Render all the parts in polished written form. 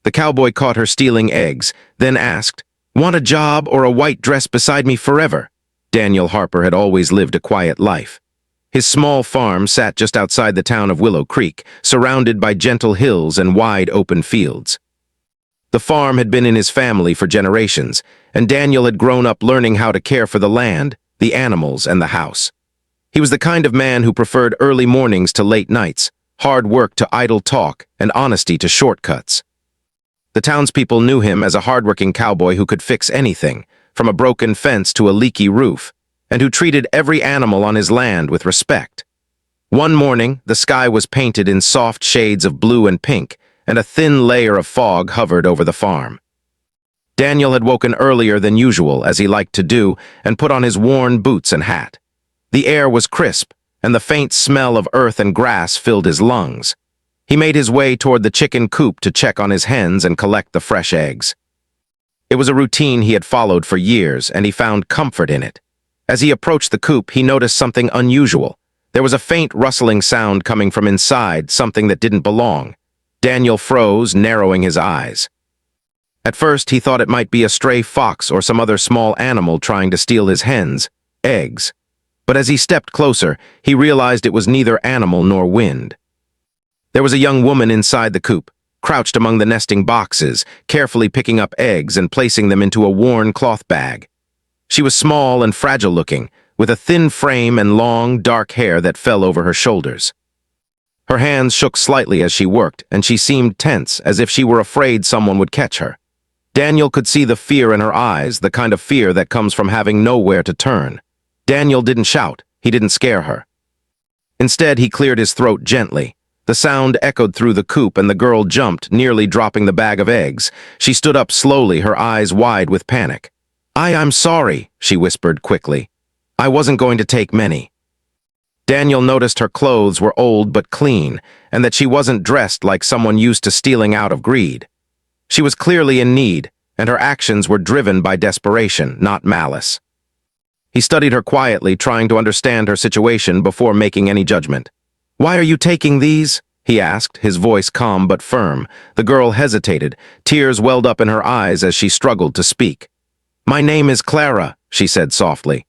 The cowboy caught her stealing eggs, then asked, "Want a job or a white dress beside me forever?" Daniel Harper had always lived a quiet life. His small farm sat just outside the town of Willow Creek, surrounded by gentle hills and wide open fields. The farm had been in his family for generations, and Daniel had grown up learning how to care for the land, the animals, and the house. He was the kind of man who preferred early mornings to late nights, hard work to idle talk, and honesty to shortcuts. The townspeople knew him as a hardworking cowboy who could fix anything, from a broken fence to a leaky roof, and who treated every animal on his land with respect. One morning, the sky was painted in soft shades of blue and pink, and a thin layer of fog hovered over the farm. Daniel had woken earlier than usual, as he liked to do, and put on his worn boots and hat. The air was crisp, and the faint smell of earth and grass filled his lungs. He made his way toward the chicken coop to check on his hens and collect the fresh eggs. It was a routine he had followed for years, and he found comfort in it. As he approached the coop, he noticed something unusual. There was a faint rustling sound coming from inside, something that didn't belong. Daniel froze, narrowing his eyes. At first, he thought it might be a stray fox or some other small animal trying to steal his hens' eggs. But as he stepped closer, he realized it was neither animal nor wind. There was a young woman inside the coop, crouched among the nesting boxes, carefully picking up eggs and placing them into a worn cloth bag. She was small and fragile-looking, with a thin frame and long, dark hair that fell over her shoulders. Her hands shook slightly as she worked, and she seemed tense, as if she were afraid someone would catch her. Daniel could see the fear in her eyes, the kind of fear that comes from having nowhere to turn. Daniel didn't shout. He didn't scare her. Instead, he cleared his throat gently. The sound echoed through the coop, and the girl jumped, nearly dropping the bag of eggs. She stood up slowly, her eyes wide with panic. I'm sorry," she whispered quickly. "I wasn't going to take many." Daniel noticed her clothes were old but clean, and that she wasn't dressed like someone used to stealing out of greed. She was clearly in need, and her actions were driven by desperation, not malice. He studied her quietly, trying to understand her situation before making any judgment. "Why are you taking these?" he asked, his voice calm but firm. The girl hesitated. Tears welled up in her eyes as she struggled to speak. "My name is Clara," she said softly.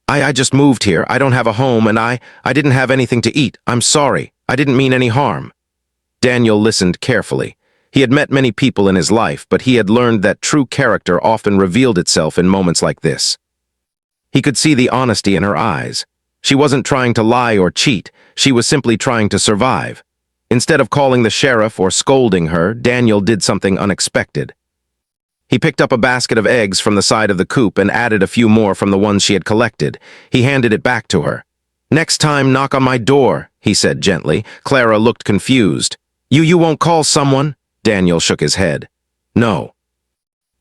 I just moved here. I don't have a home, and I didn't have anything to eat. I'm sorry. I didn't mean any harm." Daniel listened carefully. He had met many people in his life, but he had learned that true character often revealed itself in moments like this. He could see the honesty in her eyes. She wasn't trying to lie or cheat. She was simply trying to survive. Instead of calling the sheriff or scolding her, Daniel did something unexpected. He picked up a basket of eggs from the side of the coop and added a few more from the ones she had collected. He handed it back to her. "Next time, knock on my door," he said gently. Clara looked confused. You won't call someone?" Daniel shook his head. "No.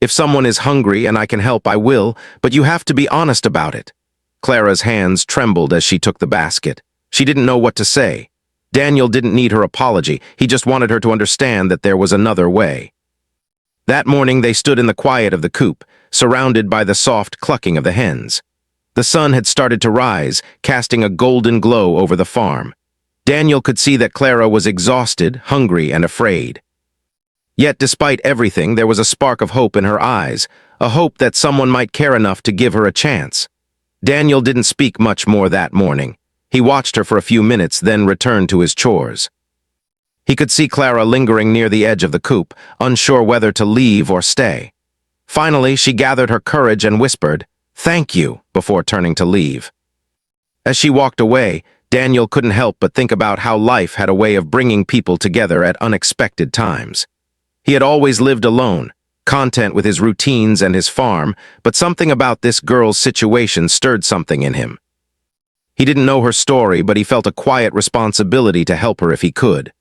If someone is hungry and I can help, I will, but you have to be honest about it." Clara's hands trembled as she took the basket. She didn't know what to say. Daniel didn't need her apology. He just wanted her to understand that there was another way. That morning they stood in the quiet of the coop, surrounded by the soft clucking of the hens. The sun had started to rise, casting a golden glow over the farm. Daniel could see that Clara was exhausted, hungry, and afraid. Yet despite everything, there was a spark of hope in her eyes, a hope that someone might care enough to give her a chance. Daniel didn't speak much more that morning. He watched her for a few minutes, then returned to his chores. He could see Clara lingering near the edge of the coop, unsure whether to leave or stay. Finally, she gathered her courage and whispered, "Thank you," before turning to leave. As she walked away, Daniel couldn't help but think about how life had a way of bringing people together at unexpected times. He had always lived alone, content with his routines and his farm, but something about this girl's situation stirred something in him. He didn't know her story, but he felt a quiet responsibility to help her if he could.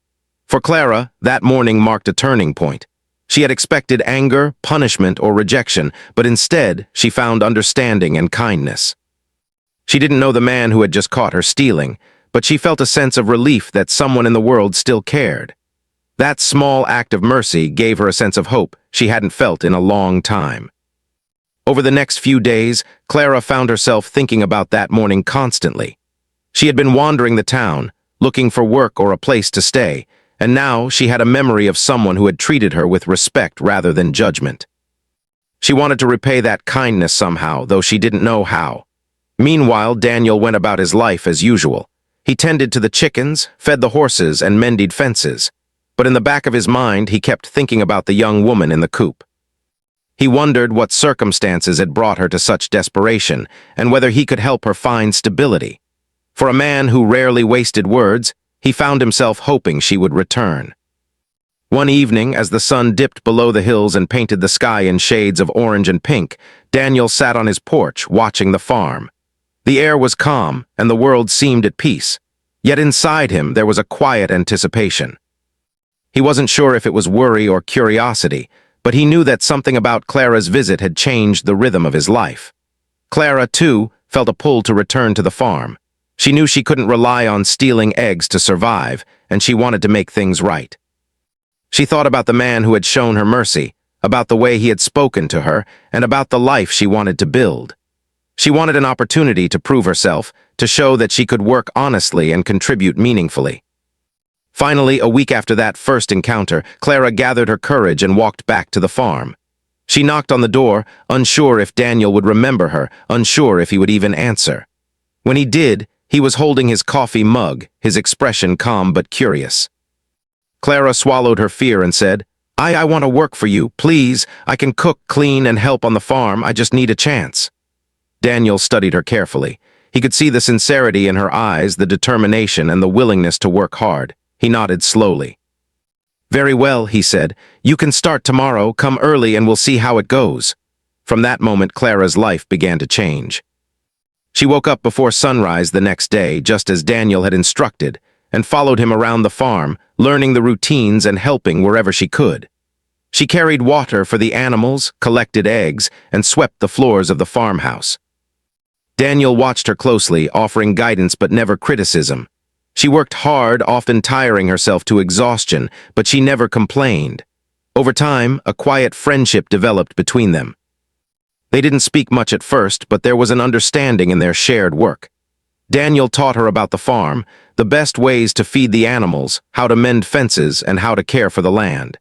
For Clara, that morning marked a turning point. She had expected anger, punishment, or rejection, but instead, she found understanding and kindness. She didn't know the man who had just caught her stealing, but she felt a sense of relief that someone in the world still cared. That small act of mercy gave her a sense of hope she hadn't felt in a long time. Over the next few days, Clara found herself thinking about that morning constantly. She had been wandering the town, looking for work or a place to stay, and now she had a memory of someone who had treated her with respect rather than judgment. She wanted to repay that kindness somehow, though she didn't know how. Meanwhile, Daniel went about his life as usual. He tended to the chickens, fed the horses, and mended fences. But in the back of his mind, he kept thinking about the young woman in the coop. He wondered what circumstances had brought her to such desperation, and whether he could help her find stability. For a man who rarely wasted words, he found himself hoping she would return. One evening, as the sun dipped below the hills and painted the sky in shades of orange and pink, Daniel sat on his porch, watching the farm. The air was calm, and the world seemed at peace. Yet inside him, there was a quiet anticipation. He wasn't sure if it was worry or curiosity, but he knew that something about Clara's visit had changed the rhythm of his life. Clara, too, felt a pull to return to the farm. She knew she couldn't rely on stealing eggs to survive, and she wanted to make things right. She thought about the man who had shown her mercy, about the way he had spoken to her, and about the life she wanted to build. She wanted an opportunity to prove herself, to show that she could work honestly and contribute meaningfully. Finally, a week after that first encounter, Clara gathered her courage and walked back to the farm. She knocked on the door, unsure if Daniel would remember her, unsure if he would even answer. When he did, he was holding his coffee mug, his expression calm but curious. Clara swallowed her fear and said, I want to work for you, please. I can cook, clean, and help on the farm. I just need a chance." Daniel studied her carefully. He could see the sincerity in her eyes, the determination, and the willingness to work hard. He nodded slowly. "Very well," he said. "You can start tomorrow. Come early and we'll see how it goes." From that moment, Clara's life began to change. She woke up before sunrise the next day, just as Daniel had instructed, and followed him around the farm, learning the routines and helping wherever she could. She carried water for the animals, collected eggs, and swept the floors of the farmhouse. Daniel watched her closely, offering guidance but never criticism. She worked hard, often tiring herself to exhaustion, but she never complained. Over time, a quiet friendship developed between them. They didn't speak much at first, but there was an understanding in their shared work. Daniel taught her about the farm, the best ways to feed the animals, how to mend fences, and how to care for the land.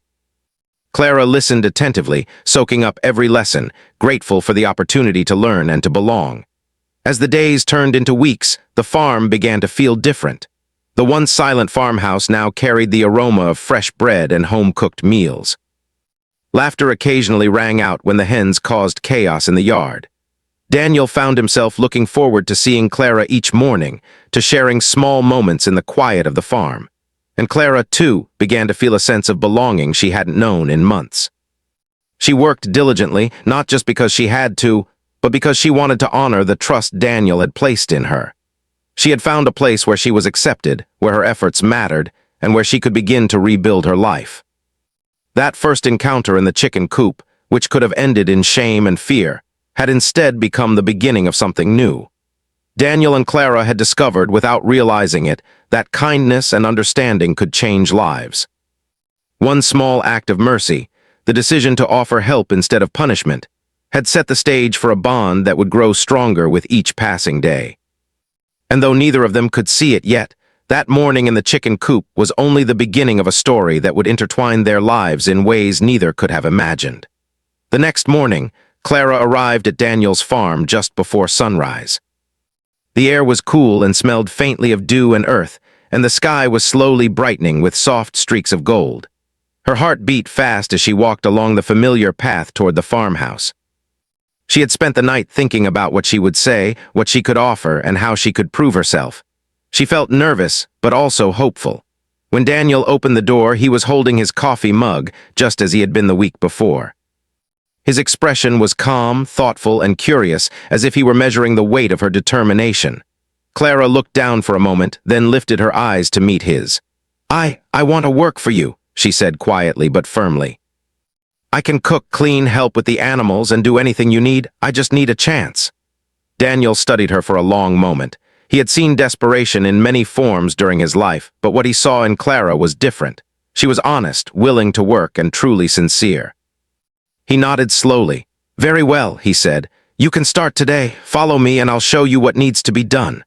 Clara listened attentively, soaking up every lesson, grateful for the opportunity to learn and to belong. As the days turned into weeks, the farm began to feel different. The once silent farmhouse now carried the aroma of fresh bread and home-cooked meals. Laughter occasionally rang out when the hens caused chaos in the yard. Daniel found himself looking forward to seeing Clara each morning, to sharing small moments in the quiet of the farm. And Clara, too, began to feel a sense of belonging she hadn't known in months. She worked diligently, not just because she had to, but because she wanted to honor the trust Daniel had placed in her. She had found a place where she was accepted, where her efforts mattered, and where she could begin to rebuild her life. That first encounter in the chicken coop, which could have ended in shame and fear, had instead become the beginning of something new. Daniel and Clara had discovered, without realizing it, that kindness and understanding could change lives. One small act of mercy, the decision to offer help instead of punishment, had set the stage for a bond that would grow stronger with each passing day. And though neither of them could see it yet, that morning in the chicken coop was only the beginning of a story that would intertwine their lives in ways neither could have imagined. The next morning, Clara arrived at Daniel's farm just before sunrise. The air was cool and smelled faintly of dew and earth, and the sky was slowly brightening with soft streaks of gold. Her heart beat fast as she walked along the familiar path toward the farmhouse. She had spent the night thinking about what she would say, what she could offer, and how she could prove herself. She felt nervous, but also hopeful. When Daniel opened the door, he was holding his coffee mug, just as he had been the week before. His expression was calm, thoughtful, and curious, as if he were measuring the weight of her determination. Clara looked down for a moment, then lifted her eyes to meet his. I want to work for you," she said quietly but firmly. "I can cook, clean, help with the animals, and do anything you need. I just need a chance." Daniel studied her for a long moment. He had seen desperation in many forms during his life, but what he saw in Clara was different. She was honest, willing to work, and truly sincere. He nodded slowly. "Very well," he said. "You can start today. Follow me and I'll show you what needs to be done."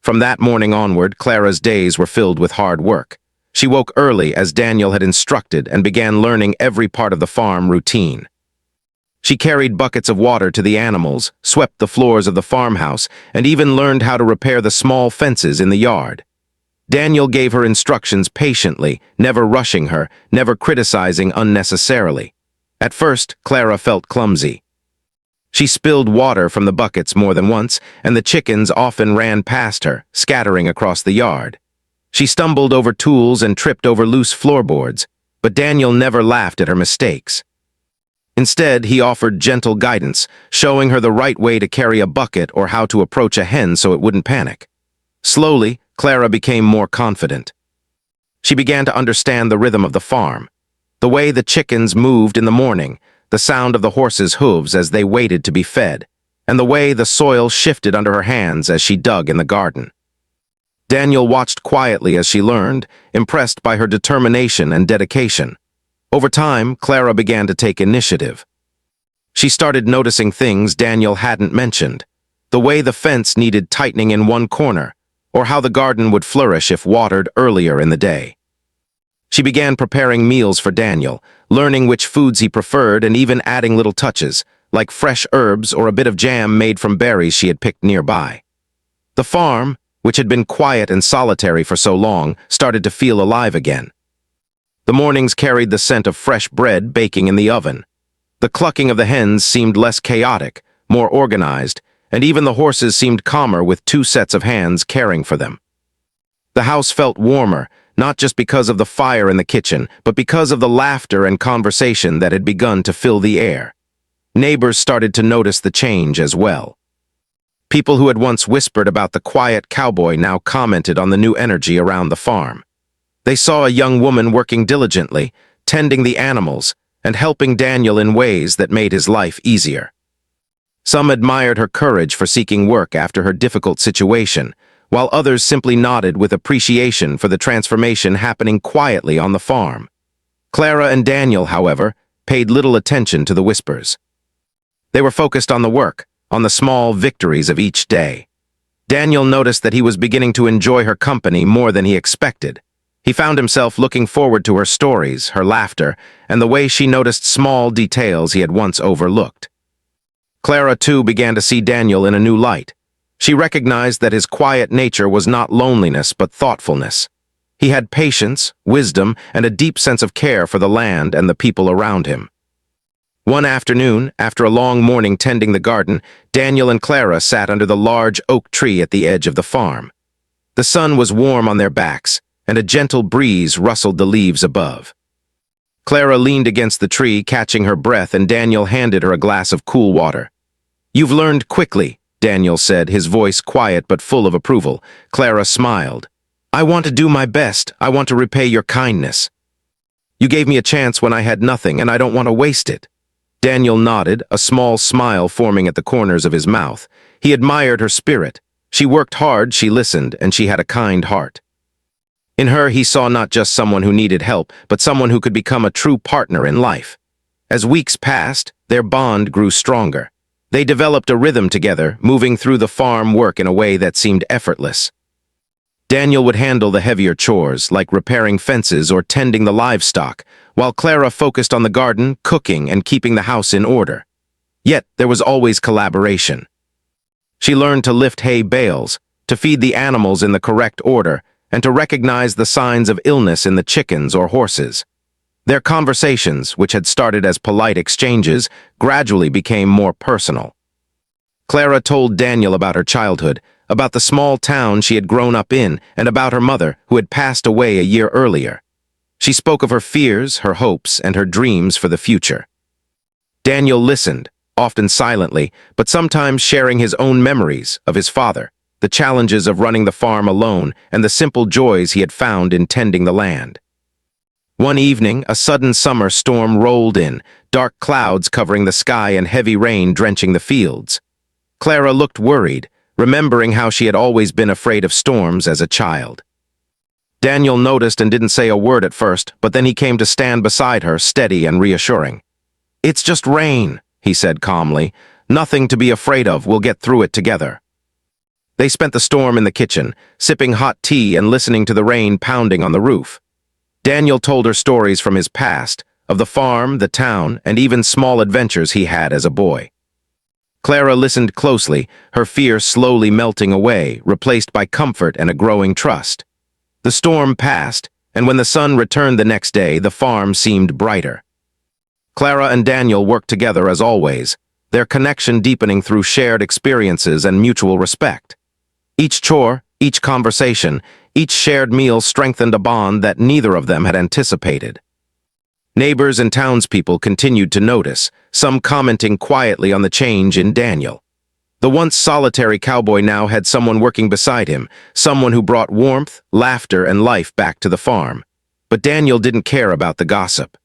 From that morning onward, Clara's days were filled with hard work. She woke early as Daniel had instructed and began learning every part of the farm routine. She carried buckets of water to the animals, swept the floors of the farmhouse, and even learned how to repair the small fences in the yard. Daniel gave her instructions patiently, never rushing her, never criticizing unnecessarily. At first, Clara felt clumsy. She spilled water from the buckets more than once, and the chickens often ran past her, scattering across the yard. She stumbled over tools and tripped over loose floorboards, but Daniel never laughed at her mistakes. Instead, he offered gentle guidance, showing her the right way to carry a bucket or how to approach a hen so it wouldn't panic. Slowly, Clara became more confident. She began to understand the rhythm of the farm, the way the chickens moved in the morning, the sound of the horses' hooves as they waited to be fed, and the way the soil shifted under her hands as she dug in the garden. Daniel watched quietly as she learned, impressed by her determination and dedication. Over time, Clara began to take initiative. She started noticing things Daniel hadn't mentioned, the way the fence needed tightening in one corner, or how the garden would flourish if watered earlier in the day. She began preparing meals for Daniel, learning which foods he preferred and even adding little touches, like fresh herbs or a bit of jam made from berries she had picked nearby. The farm, which had been quiet and solitary for so long, started to feel alive again. The mornings carried the scent of fresh bread baking in the oven. The clucking of the hens seemed less chaotic, more organized, and even the horses seemed calmer with two sets of hands caring for them. The house felt warmer, not just because of the fire in the kitchen, but because of the laughter and conversation that had begun to fill the air. Neighbors started to notice the change as well. People who had once whispered about the quiet cowboy now commented on the new energy around the farm. They saw a young woman working diligently, tending the animals, and helping Daniel in ways that made his life easier. Some admired her courage for seeking work after her difficult situation, while others simply nodded with appreciation for the transformation happening quietly on the farm. Clara and Daniel, however, paid little attention to the whispers. They were focused on the work, on the small victories of each day. Daniel noticed that he was beginning to enjoy her company more than he expected. He found himself looking forward to her stories, her laughter, and the way she noticed small details he had once overlooked. Clara, too, began to see Daniel in a new light. She recognized that his quiet nature was not loneliness but thoughtfulness. He had patience, wisdom, and a deep sense of care for the land and the people around him. One afternoon, after a long morning tending the garden, Daniel and Clara sat under the large oak tree at the edge of the farm. The sun was warm on their backs, and a gentle breeze rustled the leaves above. Clara leaned against the tree, catching her breath, and Daniel handed her a glass of cool water. "You've learned quickly," Daniel said, his voice quiet but full of approval. Clara smiled. "I want to do my best. I want to repay your kindness. You gave me a chance when I had nothing, and I don't want to waste it." Daniel nodded, a small smile forming at the corners of his mouth. He admired her spirit. She worked hard, she listened, and she had a kind heart. In her, he saw not just someone who needed help, but someone who could become a true partner in life. As weeks passed, their bond grew stronger. They developed a rhythm together, moving through the farm work in a way that seemed effortless. Daniel would handle the heavier chores, like repairing fences or tending the livestock, while Clara focused on the garden, cooking, and keeping the house in order. Yet, there was always collaboration. She learned to lift hay bales, to feed the animals in the correct order, and to recognize the signs of illness in the chickens or horses. Their conversations, which had started as polite exchanges, gradually became more personal. Clara told Daniel about her childhood, about the small town she had grown up in, and about her mother, who had passed away a year earlier. She spoke of her fears, her hopes, and her dreams for the future. Daniel listened, often silently, but sometimes sharing his own memories of his father, the challenges of running the farm alone, and the simple joys he had found in tending the land. One evening, a sudden summer storm rolled in, dark clouds covering the sky and heavy rain drenching the fields. Clara looked worried, remembering how she had always been afraid of storms as a child. Daniel noticed and didn't say a word at first, but then he came to stand beside her, steady and reassuring. "It's just rain," he said calmly. "Nothing to be afraid of. We'll get through it together." They spent the storm in the kitchen, sipping hot tea and listening to the rain pounding on the roof. Daniel told her stories from his past, of the farm, the town, and even small adventures he had as a boy. Clara listened closely, her fear slowly melting away, replaced by comfort and a growing trust. The storm passed, and when the sun returned the next day, the farm seemed brighter. Clara and Daniel worked together as always, their connection deepening through shared experiences and mutual respect. Each chore, each conversation, each shared meal strengthened a bond that neither of them had anticipated. Neighbors and townspeople continued to notice, some commenting quietly on the change in Daniel. The once solitary cowboy now had someone working beside him, someone who brought warmth, laughter, and life back to the farm. But Daniel didn't care about the gossip.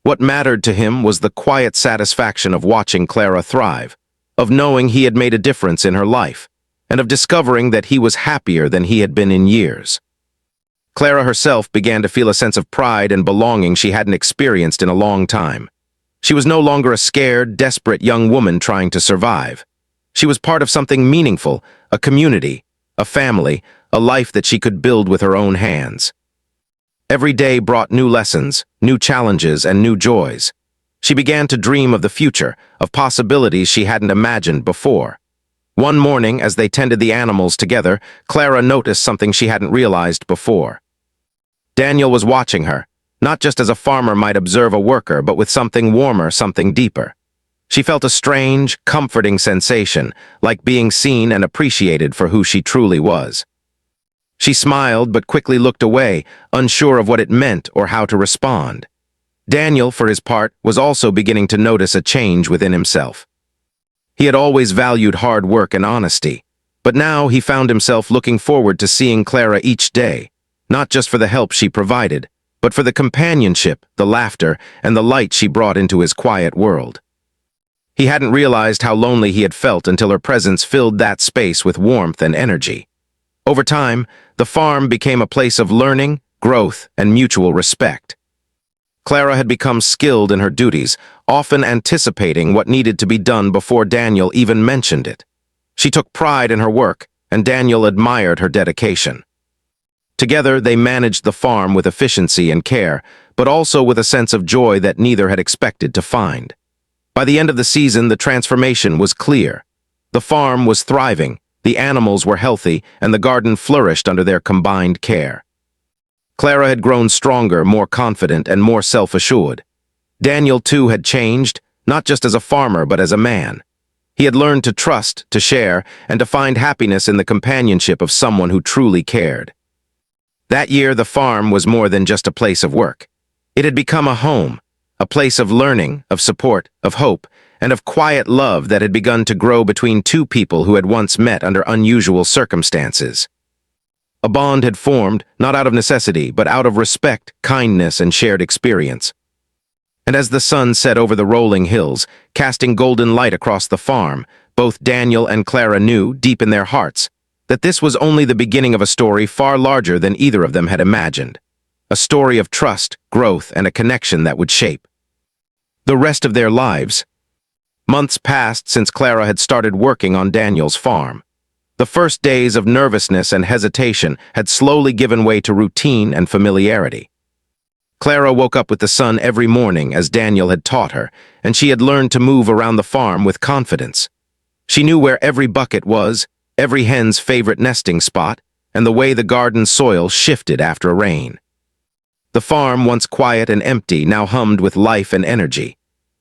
What mattered to him was the quiet satisfaction of watching Clara thrive, of knowing he had made a difference in her life, and of discovering that he was happier than he had been in years. Clara herself began to feel a sense of pride and belonging she hadn't experienced in a long time. She was no longer a scared, desperate young woman trying to survive. She was part of something meaningful, a community, a family, a life that she could build with her own hands. Every day brought new lessons, new challenges, and new joys. She began to dream of the future, of possibilities she hadn't imagined before. One morning, as they tended the animals together, Clara noticed something she hadn't realized before. Daniel was watching her, not just as a farmer might observe a worker, but with something warmer, something deeper. She felt a strange, comforting sensation, like being seen and appreciated for who she truly was. She smiled but quickly looked away, unsure of what it meant or how to respond. Daniel, for his part, was also beginning to notice a change within himself. He had always valued hard work and honesty, but now he found himself looking forward to seeing Clara each day, not just for the help she provided, but for the companionship, the laughter, and the light she brought into his quiet world. He hadn't realized how lonely he had felt until her presence filled that space with warmth and energy. Over time, the farm became a place of learning, growth, and mutual respect. Clara had become skilled in her duties, often anticipating what needed to be done before Daniel even mentioned it. She took pride in her work, and Daniel admired her dedication. Together, they managed the farm with efficiency and care, but also with a sense of joy that neither had expected to find. By the end of the season, the transformation was clear. The farm was thriving, the animals were healthy, and the garden flourished under their combined care. Clara had grown stronger, more confident, and more self-assured. Daniel, too, had changed, not just as a farmer, but as a man. He had learned to trust, to share, and to find happiness in the companionship of someone who truly cared. That year, the farm was more than just a place of work. It had become a home, a place of learning, of support, of hope, and of quiet love that had begun to grow between two people who had once met under unusual circumstances. A bond had formed, not out of necessity, but out of respect, kindness, and shared experience. And as the sun set over the rolling hills, casting golden light across the farm, both Daniel and Clara knew, deep in their hearts, that this was only the beginning of a story far larger than either of them had imagined. A story of trust, growth, and a connection that would shape the rest of their lives. Months passed since Clara had started working on Daniel's farm. The first days of nervousness and hesitation had slowly given way to routine and familiarity. Clara woke up with the sun every morning as Daniel had taught her, and she had learned to move around the farm with confidence. She knew where every bucket was, every hen's favorite nesting spot, and the way the garden soil shifted after rain. The farm, once quiet and empty, now hummed with life and energy.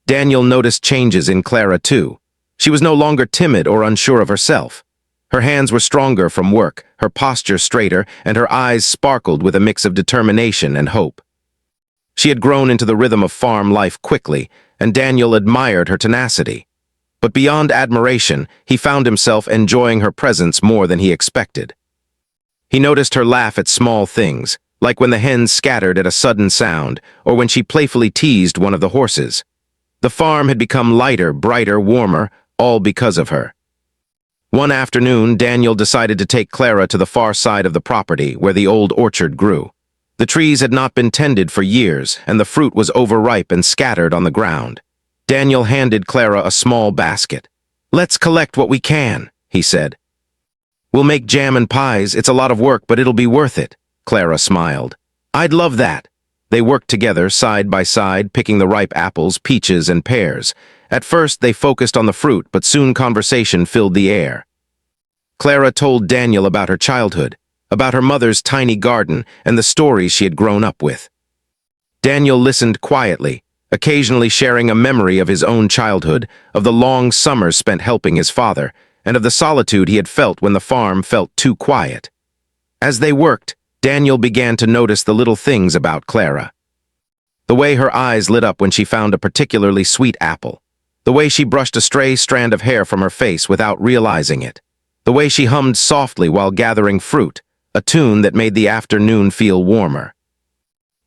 Daniel noticed changes in Clara, too. She was no longer timid or unsure of herself. Her hands were stronger from work, her posture straighter, and her eyes sparkled with a mix of determination and hope. She had grown into the rhythm of farm life quickly, and Daniel admired her tenacity. But beyond admiration, he found himself enjoying her presence more than he expected. He noticed her laugh at small things, like when the hens scattered at a sudden sound, or when she playfully teased one of the horses. The farm had become lighter, brighter, warmer, all because of her. One afternoon, Daniel decided to take Clara to the far side of the property where the old orchard grew. The trees had not been tended for years, and the fruit was overripe and scattered on the ground. Daniel handed Clara a small basket. "Let's collect what we can," he said. "We'll make jam and pies. It's a lot of work, but it'll be worth it," Clara smiled. I'd love that. They worked together, side by side, picking the ripe apples, peaches, and pears. At first, they focused on the fruit, but soon conversation filled the air. Clara told Daniel about her childhood, about her mother's tiny garden and the stories she had grown up with. Daniel listened quietly, occasionally sharing a memory of his own childhood, of the long summers spent helping his father, and of the solitude he had felt when the farm felt too quiet. As they worked, Daniel began to notice the little things about Clara. The way her eyes lit up when she found a particularly sweet apple. The way she brushed a stray strand of hair from her face without realizing it. The way she hummed softly while gathering fruit, a tune that made the afternoon feel warmer.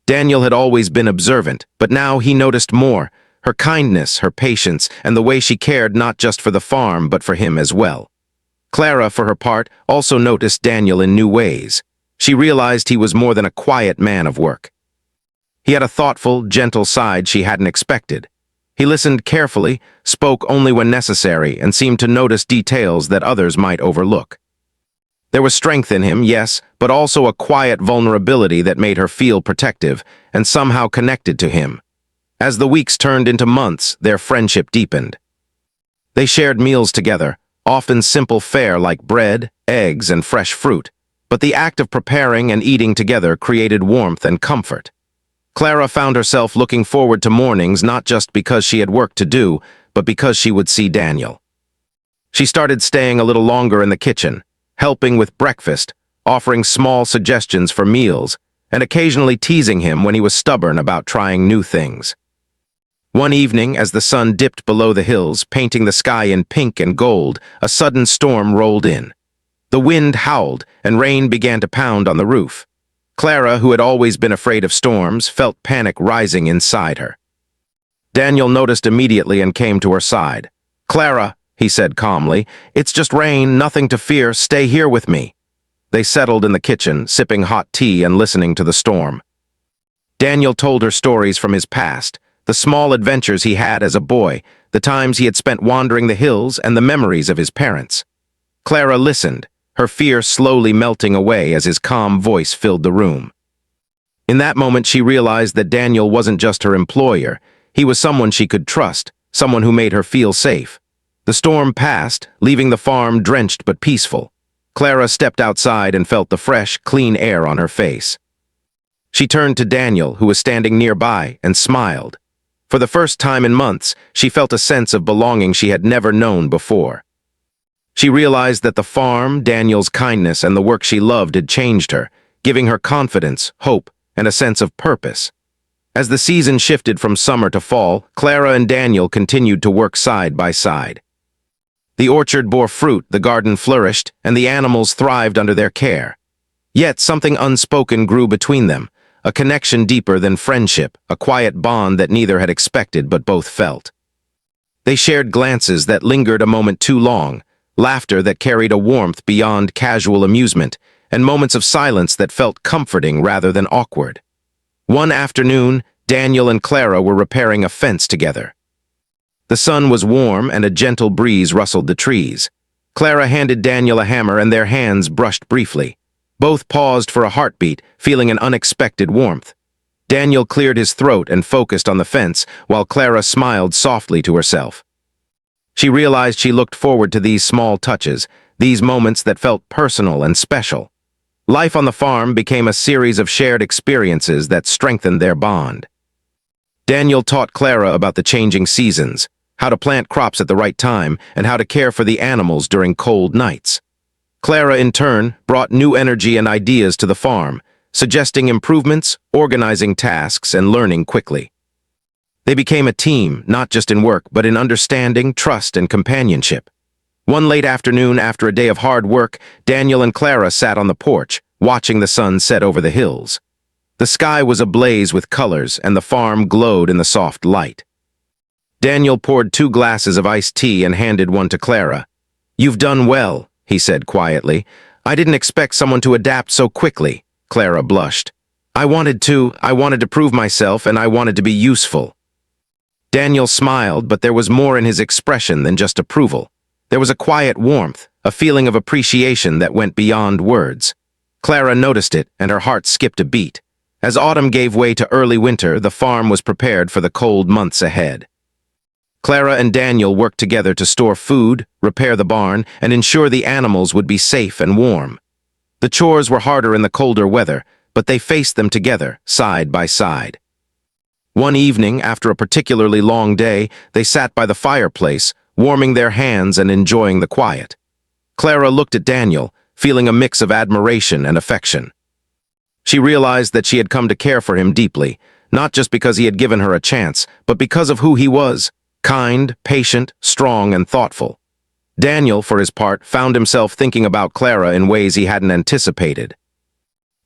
Daniel had always been observant, but now he noticed more, her kindness, her patience, and the way she cared not just for the farm but for him as well. Clara, for her part, also noticed Daniel in new ways. She realized he was more than a quiet man of work. He had a thoughtful, gentle side she hadn't expected. He listened carefully, spoke only when necessary, and seemed to notice details that others might overlook. There was strength in him, yes, but also a quiet vulnerability that made her feel protective and somehow connected to him. As the weeks turned into months, their friendship deepened. They shared meals together, often simple fare like bread, eggs, and fresh fruit, but the act of preparing and eating together created warmth and comfort. Clara found herself looking forward to mornings not just because she had work to do, but because she would see Daniel. She started staying a little longer in the kitchen, helping with breakfast, offering small suggestions for meals, and occasionally teasing him when he was stubborn about trying new things. One evening, as the sun dipped below the hills, painting the sky in pink and gold, a sudden storm rolled in. The wind howled, and rain began to pound on the roof. Clara, who had always been afraid of storms, felt panic rising inside her. Daniel noticed immediately and came to her side. "Clara," he said calmly, "it's just rain, nothing to fear, stay here with me." They settled in the kitchen, sipping hot tea and listening to the storm. Daniel told her stories from his past, the small adventures he had as a boy, the times he had spent wandering the hills, and the memories of his parents. Clara listened, her fear slowly melting away as his calm voice filled the room. In that moment, she realized that Daniel wasn't just her employer. He was someone she could trust, someone who made her feel safe. The storm passed, leaving the farm drenched but peaceful. Clara stepped outside and felt the fresh, clean air on her face. She turned to Daniel, who was standing nearby, and smiled. For the first time in months, she felt a sense of belonging she had never known before. She realized that the farm, Daniel's kindness, and the work she loved had changed her, giving her confidence, hope, and a sense of purpose. As the season shifted from summer to fall, Clara and Daniel continued to work side by side. The orchard bore fruit, the garden flourished, and the animals thrived under their care. Yet something unspoken grew between them, a connection deeper than friendship, a quiet bond that neither had expected but both felt. They shared glances that lingered a moment too long, laughter that carried a warmth beyond casual amusement, and moments of silence that felt comforting rather than awkward. One afternoon, Daniel and Clara were repairing a fence together. The sun was warm and a gentle breeze rustled the trees. Clara handed Daniel a hammer and their hands brushed briefly. Both paused for a heartbeat, feeling an unexpected warmth. Daniel cleared his throat and focused on the fence, while Clara smiled softly to herself. She realized she looked forward to these small touches, these moments that felt personal and special. Life on the farm became a series of shared experiences that strengthened their bond. Daniel taught Clara about the changing seasons, how to plant crops at the right time, and how to care for the animals during cold nights. Clara, in turn, brought new energy and ideas to the farm, suggesting improvements, organizing tasks, and learning quickly. They became a team, not just in work, but in understanding, trust, and companionship. One late afternoon, after a day of hard work, Daniel and Clara sat on the porch, watching the sun set over the hills. The sky was ablaze with colors, and the farm glowed in the soft light. Daniel poured 2 glasses of iced tea and handed one to Clara. "You've done well," he said quietly. "I didn't expect someone to adapt so quickly." Clara blushed. I wanted to prove myself, and I wanted to be useful." Daniel smiled, but there was more in his expression than just approval. There was a quiet warmth, a feeling of appreciation that went beyond words. Clara noticed it, and her heart skipped a beat. As autumn gave way to early winter, the farm was prepared for the cold months ahead. Clara and Daniel worked together to store food, repair the barn, and ensure the animals would be safe and warm. The chores were harder in the colder weather, but they faced them together, side by side. One evening, after a particularly long day, they sat by the fireplace, warming their hands and enjoying the quiet. Clara looked at Daniel, feeling a mix of admiration and affection. She realized that she had come to care for him deeply, not just because he had given her a chance, but because of who he was: kind, patient, strong, and thoughtful. Daniel, for his part, found himself thinking about Clara in ways he hadn't anticipated.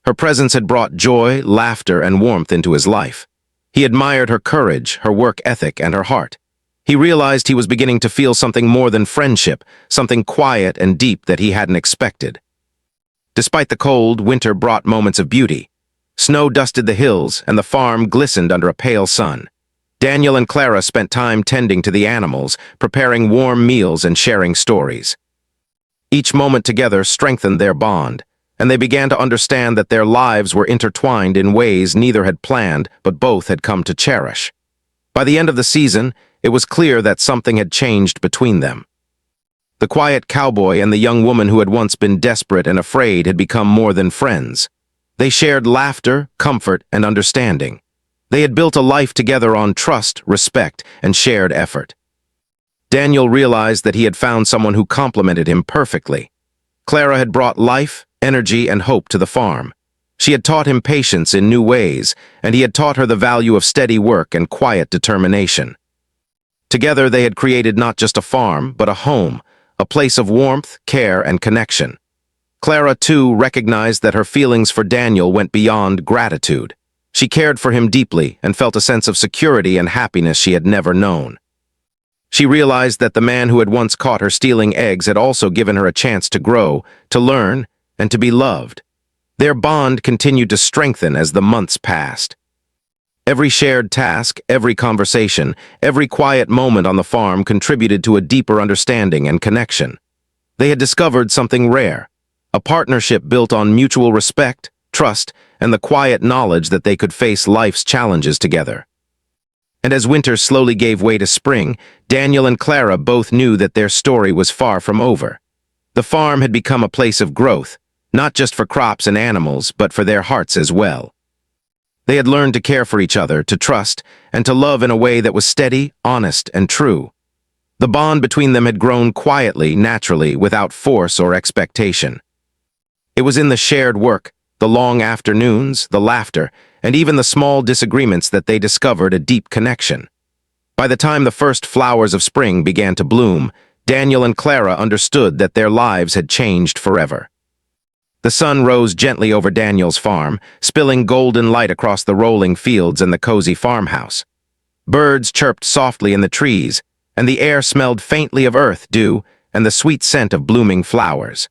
Her presence had brought joy, laughter, and warmth into his life. He admired her courage, her work ethic, and her heart. He realized he was beginning to feel something more than friendship, something quiet and deep that he hadn't expected. Despite the cold, winter brought moments of beauty. Snow dusted the hills, and the farm glistened under a pale sun. Daniel and Clara spent time tending to the animals, preparing warm meals and sharing stories. Each moment together strengthened their bond, and they began to understand that their lives were intertwined in ways neither had planned but both had come to cherish. By the end of the season, it was clear that something had changed between them. The quiet cowboy and the young woman who had once been desperate and afraid had become more than friends. They shared laughter, comfort, and understanding. They had built a life together on trust, respect, and shared effort. Daniel realized that he had found someone who complemented him perfectly. Clara had brought life, energy, and hope to the farm. She had taught him patience in new ways, and he had taught her the value of steady work and quiet determination. Together they had created not just a farm, but a home, a place of warmth, care, and connection. Clara, too, recognized that her feelings for Daniel went beyond gratitude. She cared for him deeply and felt a sense of security and happiness she had never known. She realized that the man who had once caught her stealing eggs had also given her a chance to grow, to learn, and to be loved. Their bond continued to strengthen as the months passed. Every shared task, every conversation, every quiet moment on the farm contributed to a deeper understanding and connection. They had discovered something rare, a partnership built on mutual respect, trust, and the quiet knowledge that they could face life's challenges together. And as winter slowly gave way to spring, Daniel and Clara both knew that their story was far from over. The farm had become a place of growth, not just for crops and animals, but for their hearts as well. They had learned to care for each other, to trust, and to love in a way that was steady, honest, and true. The bond between them had grown quietly, naturally, without force or expectation. It was in the shared work, the long afternoons, the laughter, and even the small disagreements that they discovered a deep connection. By the time the first flowers of spring began to bloom, Daniel and Clara understood that their lives had changed forever. The sun rose gently over Daniel's farm, spilling golden light across the rolling fields and the cozy farmhouse. Birds chirped softly in the trees, and the air smelled faintly of earth dew and the sweet scent of blooming flowers.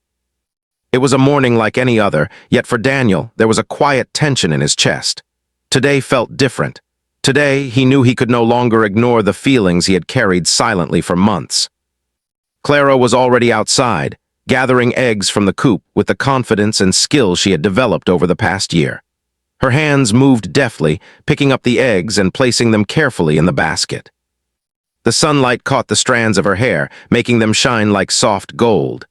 It was a morning like any other, yet for Daniel there was a quiet tension in his chest. Today felt different. Today he knew he could no longer ignore the feelings he had carried silently for months. Clara was already outside, gathering eggs from the coop with the confidence and skill she had developed over the past year. Her hands moved deftly, picking up the eggs and placing them carefully in the basket. The sunlight caught the strands of her hair, making them shine like soft gold.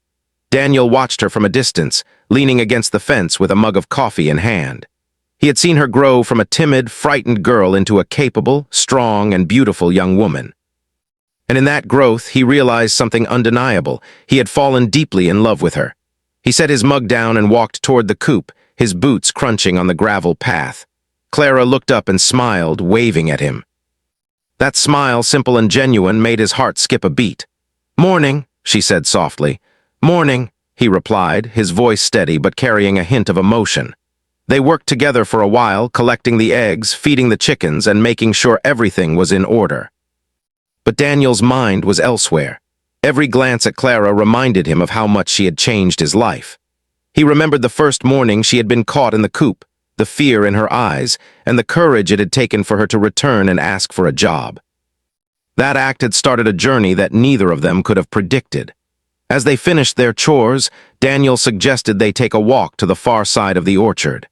Daniel watched her from a distance, leaning against the fence with a mug of coffee in hand. He had seen her grow from a timid, frightened girl into a capable, strong, and beautiful young woman. And in that growth, he realized something undeniable. He had fallen deeply in love with her. He set his mug down and walked toward the coop, his boots crunching on the gravel path. Clara looked up and smiled, waving at him. That smile, simple and genuine, made his heart skip a beat. "Morning," she said softly. "Morning," he replied, his voice steady but carrying a hint of emotion. They worked together for a while, collecting the eggs, feeding the chickens, and making sure everything was in order. But Daniel's mind was elsewhere. Every glance at Clara reminded him of how much she had changed his life. He remembered the first morning she had been caught in the coop, the fear in her eyes, and the courage it had taken for her to return and ask for a job. That act had started a journey that neither of them could have predicted. As they finished their chores, Daniel suggested they take a walk to the far side of the orchard.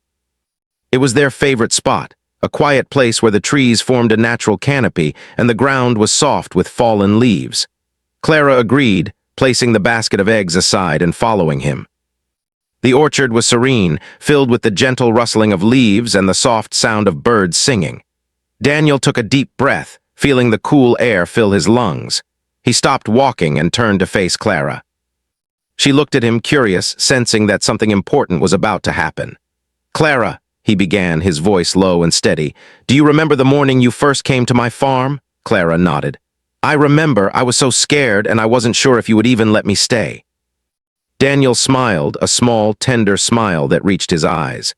It was their favorite spot, a quiet place where the trees formed a natural canopy and the ground was soft with fallen leaves. Clara agreed, placing the basket of eggs aside and following him. The orchard was serene, filled with the gentle rustling of leaves and the soft sound of birds singing. Daniel took a deep breath, feeling the cool air fill his lungs. He stopped walking and turned to face Clara. She looked at him curious, sensing that something important was about to happen. "Clara," he began, his voice low and steady, "do you remember the morning you first came to my farm?" Clara nodded. "I remember. I was so scared and I wasn't sure if you would even let me stay." Daniel smiled, a small, tender smile that reached his eyes.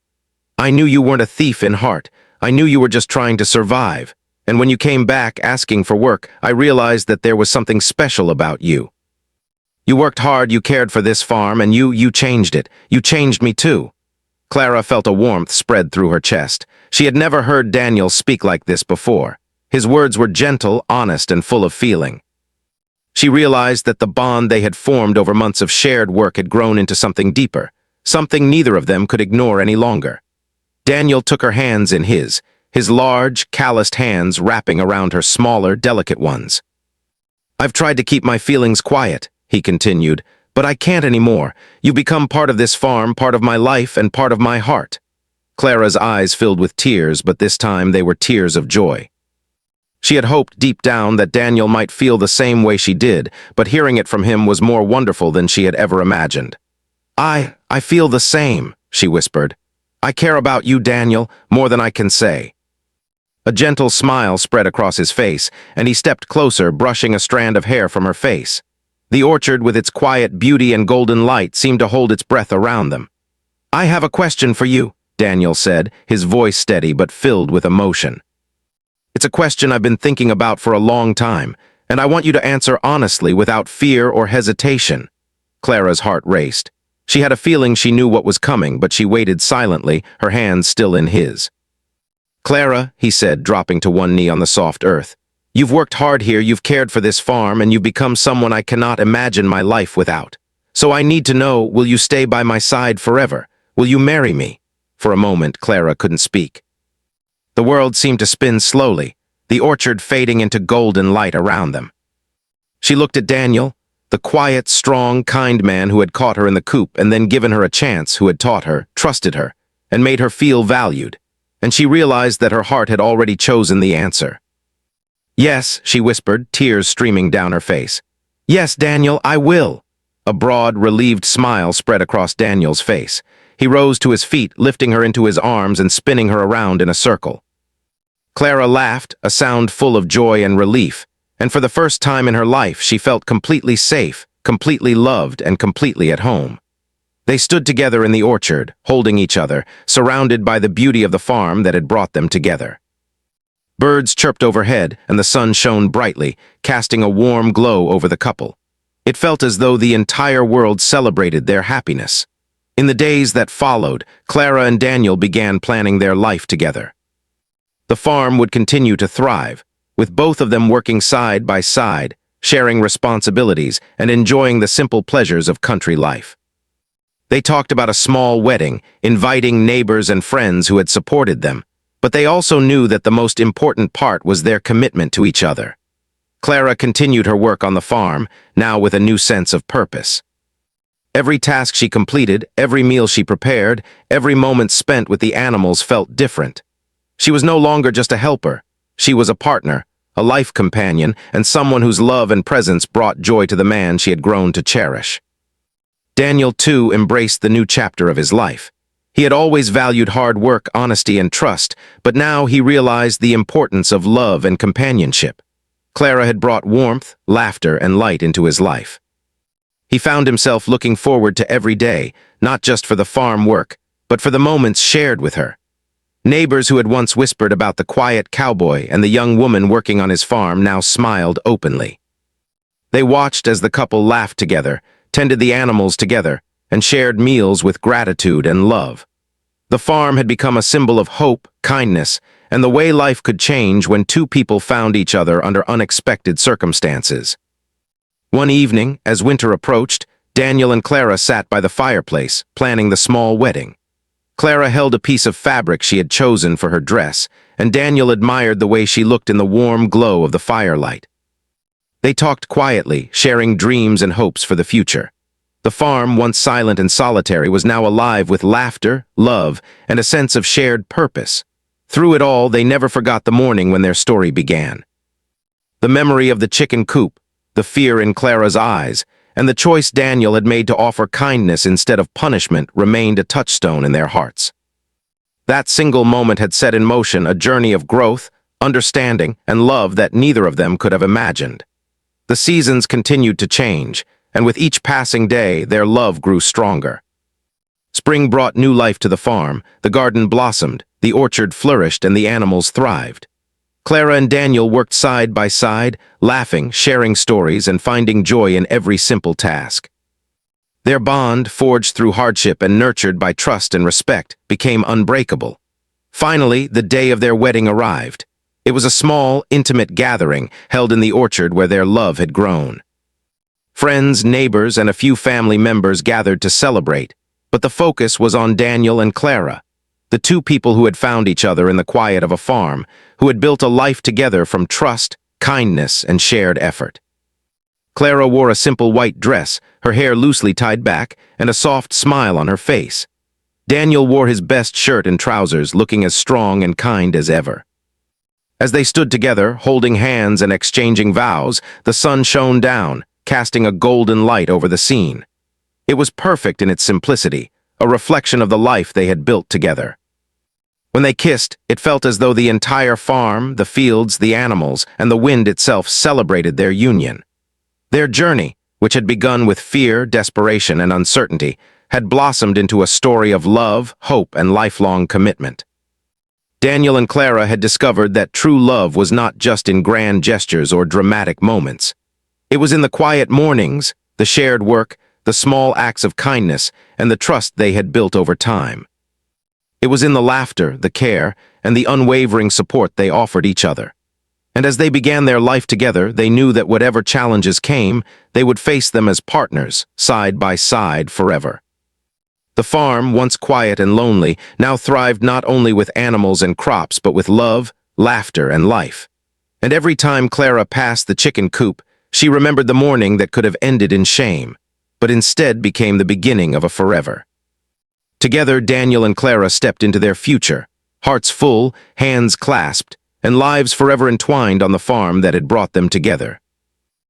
"I knew you weren't a thief in heart. I knew you were just trying to survive. And when you came back asking for work, I realized that there was something special about you. You worked hard, you cared for this farm, and you changed it. You changed me too." Clara felt a warmth spread through her chest. She had never heard Daniel speak like this before. His words were gentle, honest, and full of feeling. She realized that the bond they had formed over months of shared work had grown into something deeper, something neither of them could ignore any longer. Daniel took her hands in his large, calloused hands wrapping around her smaller, delicate ones. "I've tried to keep my feelings quiet," he continued, "but I can't anymore. You become part of this farm, part of my life, and part of my heart." Clara's eyes filled with tears, but this time they were tears of joy. She had hoped deep down that Daniel might feel the same way she did, but hearing it from him was more wonderful than she had ever imagined. I feel the same," she whispered. "I care about you, Daniel, more than I can say." A gentle smile spread across his face, and he stepped closer, brushing a strand of hair from her face. The orchard, with its quiet beauty and golden light, seemed to hold its breath around them. "I have a question for you," Daniel said, his voice steady but filled with emotion. "It's a question I've been thinking about for a long time, and I want you to answer honestly without fear or hesitation." Clara's heart raced. She had a feeling she knew what was coming, but she waited silently, her hands still in his. "Clara," he said, dropping to one knee on the soft earth, "you've worked hard here, you've cared for this farm, and you've become someone I cannot imagine my life without. So I need to know, will you stay by my side forever? Will you marry me?" For a moment, Clara couldn't speak. The world seemed to spin slowly, the orchard fading into golden light around them. She looked at Daniel, the quiet, strong, kind man who had caught her in the coop and then given her a chance, who had taught her, trusted her, and made her feel valued. And she realized that her heart had already chosen the answer. "Yes," she whispered, tears streaming down her face. "Yes, Daniel, I will." A broad, relieved smile spread across Daniel's face. He rose to his feet, lifting her into his arms and spinning her around in a circle. Clara laughed, a sound full of joy and relief, and for the first time in her life she felt completely safe, completely loved, and completely at home. They stood together in the orchard, holding each other, surrounded by the beauty of the farm that had brought them together. Birds chirped overhead, and the sun shone brightly, casting a warm glow over the couple. It felt as though the entire world celebrated their happiness. In the days that followed, Clara and Daniel began planning their life together. The farm would continue to thrive, with both of them working side by side, sharing responsibilities and enjoying the simple pleasures of country life. They talked about a small wedding, inviting neighbors and friends who had supported them, but they also knew that the most important part was their commitment to each other. Clara continued her work on the farm, now with a new sense of purpose. Every task she completed, every meal she prepared, every moment spent with the animals felt different. She was no longer just a helper. She was a partner, a life companion, and someone whose love and presence brought joy to the man she had grown to cherish. Daniel, too, embraced the new chapter of his life. He had always valued hard work, honesty, and trust, but now he realized the importance of love and companionship. Clara had brought warmth, laughter, and light into his life. He found himself looking forward to every day, not just for the farm work, but for the moments shared with her. Neighbors who had once whispered about the quiet cowboy and the young woman working on his farm now smiled openly. They watched as the couple laughed together, tended the animals together, and shared meals with gratitude and love. The farm had become a symbol of hope, kindness, and the way life could change when two people found each other under unexpected circumstances. One evening, as winter approached, Daniel and Clara sat by the fireplace, planning the small wedding. Clara held a piece of fabric she had chosen for her dress, and Daniel admired the way she looked in the warm glow of the firelight. They talked quietly, sharing dreams and hopes for the future. The farm, once silent and solitary, was now alive with laughter, love, and a sense of shared purpose. Through it all, they never forgot the morning when their story began. The memory of the chicken coop, the fear in Clara's eyes, and the choice Daniel had made to offer kindness instead of punishment remained a touchstone in their hearts. That single moment had set in motion a journey of growth, understanding, and love that neither of them could have imagined. The seasons continued to change, and with each passing day, their love grew stronger. Spring brought new life to the farm, the garden blossomed, the orchard flourished, and the animals thrived. Clara and Daniel worked side by side, laughing, sharing stories, and finding joy in every simple task. Their bond, forged through hardship and nurtured by trust and respect, became unbreakable. Finally, the day of their wedding arrived. It was a small, intimate gathering held in the orchard where their love had grown. Friends, neighbors, and a few family members gathered to celebrate, but the focus was on Daniel and Clara, the two people who had found each other in the quiet of a farm, who had built a life together from trust, kindness, and shared effort. Clara wore a simple white dress, her hair loosely tied back, and a soft smile on her face. Daniel wore his best shirt and trousers, looking as strong and kind as ever. As they stood together, holding hands and exchanging vows, the sun shone down, casting a golden light over the scene. It was perfect in its simplicity, a reflection of the life they had built together. When they kissed, it felt as though the entire farm, the fields, the animals, and the wind itself celebrated their union. Their journey, which had begun with fear, desperation, and uncertainty, had blossomed into a story of love, hope, and lifelong commitment. Daniel and Clara had discovered that true love was not just in grand gestures or dramatic moments. It was in the quiet mornings, the shared work, the small acts of kindness, and the trust they had built over time. It was in the laughter, the care, and the unwavering support they offered each other. And as they began their life together, they knew that whatever challenges came, they would face them as partners, side by side forever. The farm, once quiet and lonely, now thrived not only with animals and crops, but with love, laughter, and life. And every time Clara passed the chicken coop, she remembered the morning that could have ended in shame, but instead became the beginning of a forever. Together, Daniel and Clara stepped into their future, hearts full, hands clasped, and lives forever entwined on the farm that had brought them together.